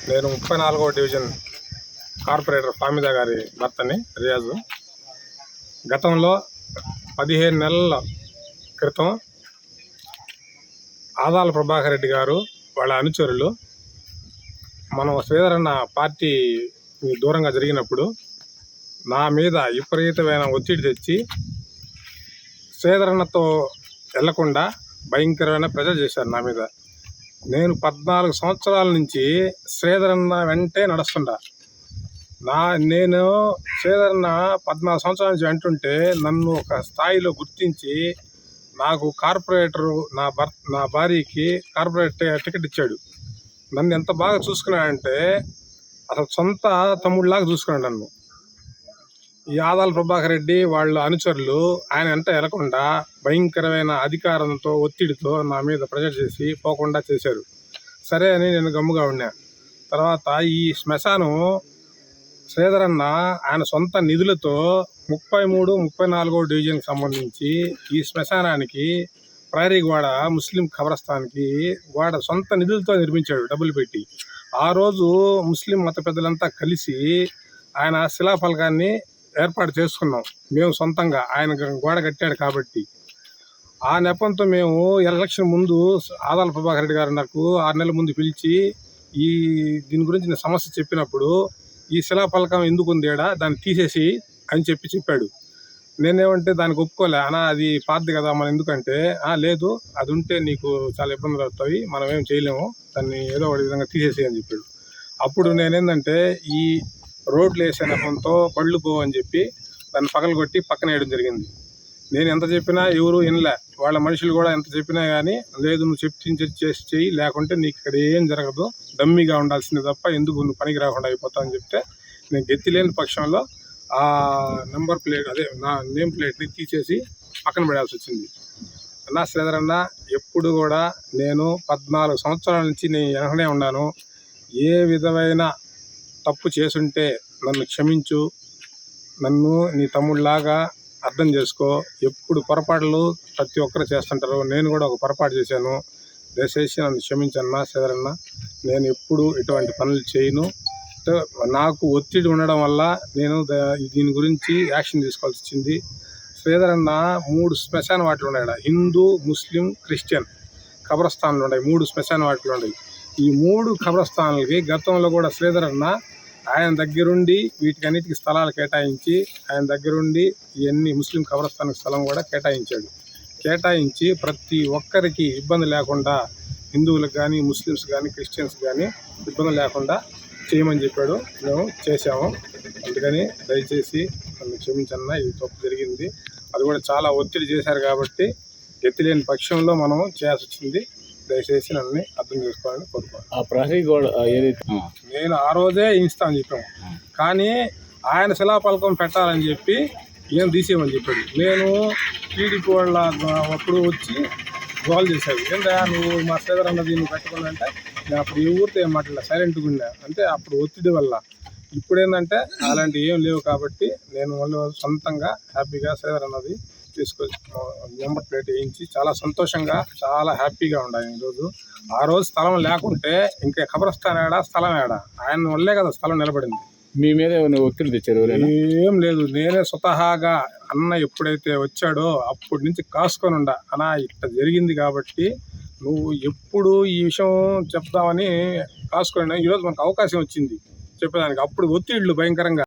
నేను 34వ division corporator ఫామిదా గారి భర్తని రియాజు. గతంలో 15 నెలల క్రితం ఆదాల ప్రభాకర్ రెడ్డి గారు వాళ్ళ అనుచరులు మనం శ్రీధరన్న పార్టీ దూరంగా జరిగినప్పుడు నా మీద విపరీతమైన ఒత్తిడి తెచ్చి శ్రీధరన్నతో వెళ్లకుండా భయంకరమైన ప్రెజర్ చేశారు నా మీద. నేను 14 సంవత్సరాల నుంచి శ్రీధరన్న వెంటే నడుస్తుంటా. నేను శ్రీధరన్న 14 సంవత్సరాల నుంచి వెంటుంటే నన్ను ఒక స్థాయిలో గుర్తించి నాకు కార్పొరేటరు నా భార్యకి కార్పొరేట్ టికెట్ ఇచ్చాడు. నన్ను ఎంత బాగా చూసుకున్నాడంటే అసలు సొంత తమ్ముడిలాగా చూసుకున్నాడు నన్ను. ఈ ఆదాల ప్రభాకర్ రెడ్డి వాళ్ళ అనుచరులు ఆయన వెంట వెళ్లకుండా భయంకరమైన అధికారంతో ఒత్తిడితో నా మీద ప్రెజర్ చేసి పోకుండా చేశారు. సరే అని నేను గమ్ముగా ఉన్నా. తర్వాత ఈ శ్మశానం శ్రీధరన్న ఆయన సొంత నిధులతో 33, 34వ డివిజన్కి సంబంధించి ఈ శ్మశానానికి ప్రహరీ గోడ ముస్లిం ఖబరస్థాన్కి గోడ సొంత నిధులతో నిర్మించాడు డబ్బులు పెట్టి. ఆ రోజు ముస్లిం మత పెద్దలంతా కలిసి ఆయన శిలాఫలకాన్ని ఏర్పాటు చేసుకున్నాం మేము సొంతంగా. ఆయన గోడ కట్టాడు కాబట్టి ఆ నెపంతో మేము ఎలక్షన్ ముందు ఆదాల ప్రభాకర్ రెడ్డి గారు నాకు 6 నెలల ముందు పిలిచి దీని గురించి నేను సమస్య చెప్పినప్పుడు ఈ శిలాఫలకం ఎందుకు ఉంది దాన్ని తీసేసి అని చెప్పాడు. నేనేమంటే దానికి ఒప్పుకోలే. అది పాతది కదా మనం ఎందుకంటే లేదు అది ఉంటే నీకు చాలా ఇబ్బందులు అవుతాయి, మనం ఏం చేయలేము, దాన్ని ఏదో ఒక విధంగా తీసేసి అని చెప్పాడు. అప్పుడు నేనేందంటే ఈ రోడ్లు వేసే నెపంతో పళ్ళు పోవని చెప్పి దాన్ని పగలగొట్టి పక్కన వేయడం జరిగింది. నేను ఎంత చెప్పినా ఎవరు వినలే. వాళ్ళ మనుషులు కూడా ఎంత చెప్పినా కానీ లేదు నువ్వు చేసి చెయ్యి, లేకుంటే నీకు ఇక్కడ ఏం జరగదు, డమ్మీగా ఉండాల్సిందే తప్ప ఎందుకు నువ్వు పనికి రాకుండా అయిపోతావు అని చెప్తే నేను గెత్తి లేని పక్షంలో ఆ నెంబర్ ప్లేట్ నా నేమ్ ప్లేట్ని తీసేసి పక్కన పడాల్సి వచ్చింది. శ్రీధరన్న ఎప్పుడు కూడా నేను 14 సంవత్సరాల నుంచి నేను వెనకనే ఉన్నాను. ఏ విధమైన తప్పు చేసుంటే నన్ను క్షమించు, నన్ను నీ తమ్ముడిలాగా అర్థం చేసుకో. ఎప్పుడు పొరపాట్లు ప్రతి ఒక్కరు చేస్తుంటారు, నేను కూడా ఒక పొరపాటు చేశాను, దయచేసి నన్ను క్షమించన్నా శ్రీధరన్న. నేను ఎప్పుడు ఇటువంటి పనులు చేయను. నాకు ఒత్తిడి ఉండడం వల్ల నేను దీని గురించి యాక్షన్ తీసుకోవాల్సి వచ్చింది. శ్రీధరన్న 3 శ్మశాన వాటిలు ఉన్నాయి. హిందూ, ముస్లిం, క్రిస్టియన్ ఖబరస్థాన్లు ఉన్నాయి. 3 శ్మశాన వాటిలు ఉన్నాయి. ఈ 3 ఖబరస్థానాలకి గతంలో కూడా శ్రీధరన్న ఆయన దగ్గరుండి వీటికన్నిటికీ స్థలాలు కేటాయించి ఆయన దగ్గరుండి ఇవన్నీ ముస్లిం ఖబరస్థాన్కి స్థలం కూడా కేటాయించాడు. కేటాయించి ప్రతి ఒక్కరికి ఇబ్బంది లేకుండా, హిందువులకు కానీ ముస్లిమ్స్ కానీ క్రిస్టియన్స్ కానీ ఇబ్బంది లేకుండా చేయమని చెప్పాడు. మేము చేసాము. అందుకని దయచేసి నన్ను క్షమించన్నా, ఇది తప్పు జరిగింది. అది కూడా చాలా ఒత్తిడి చేశారు కాబట్టి ఎత్తిలేని పక్షంలో మనం చేయాల్సి వచ్చింది. దయచేసి నన్ను అర్థం చేసుకోవాలని కోరుకోవాలి. ఆ ప్రహరీ గోడ ఏదైతే నేను ఆ రోజే ఇస్తామని చెప్పాము, కానీ ఆయన శిలాఫలకం పెట్టాలని చెప్పి ఏం తీసేయమని చెప్పాడు. నేను టీడీపీ వాళ్ళ అప్పుడు వచ్చి గోల్ చేశాడు, ఏంటా నువ్వు మా శ్రీధరన్న దీన్ని పెట్టుకున్నా అంటే నేను అప్పుడు ఏ ఊరితో ఏం మాట్లాడలే, సైలెంట్గా ఉన్నా. అంటే అప్పుడు ఒత్తిడి వల్ల. ఇప్పుడు ఏంటంటే అలాంటివి ఏం లేవు కాబట్టి నేను మళ్ళీ సొంతంగా హ్యాపీగా శ్రీధరన్నది తీసుకొచ్చి నెంబర్ ప్లేట్ వేయించి చాలా సంతోషంగా చాలా హ్యాపీగా ఉండాలి. ఈరోజు ఆ రోజు స్థలం లేకుంటే ఇంకా ఖబరస్థాన్ స్థలం ఆయన వల్లే కదా స్థలం నిలబడింది. మీ మీద ఒత్తిడి తెచ్చారు? ఏం లేదు, నేనే స్వతహాగా అన్న ఎప్పుడైతే వచ్చాడో అప్పటి నుంచి కాసుకొని అన్నా ఇట్లా జరిగింది కాబట్టి నువ్వు ఎప్పుడు ఈ విషయం చెప్దామని కాసుకొని ఈరోజు మనకు అవకాశం వచ్చింది చెప్పేదానికి. అప్పుడు ఒత్తిళ్ళు భయంకరంగా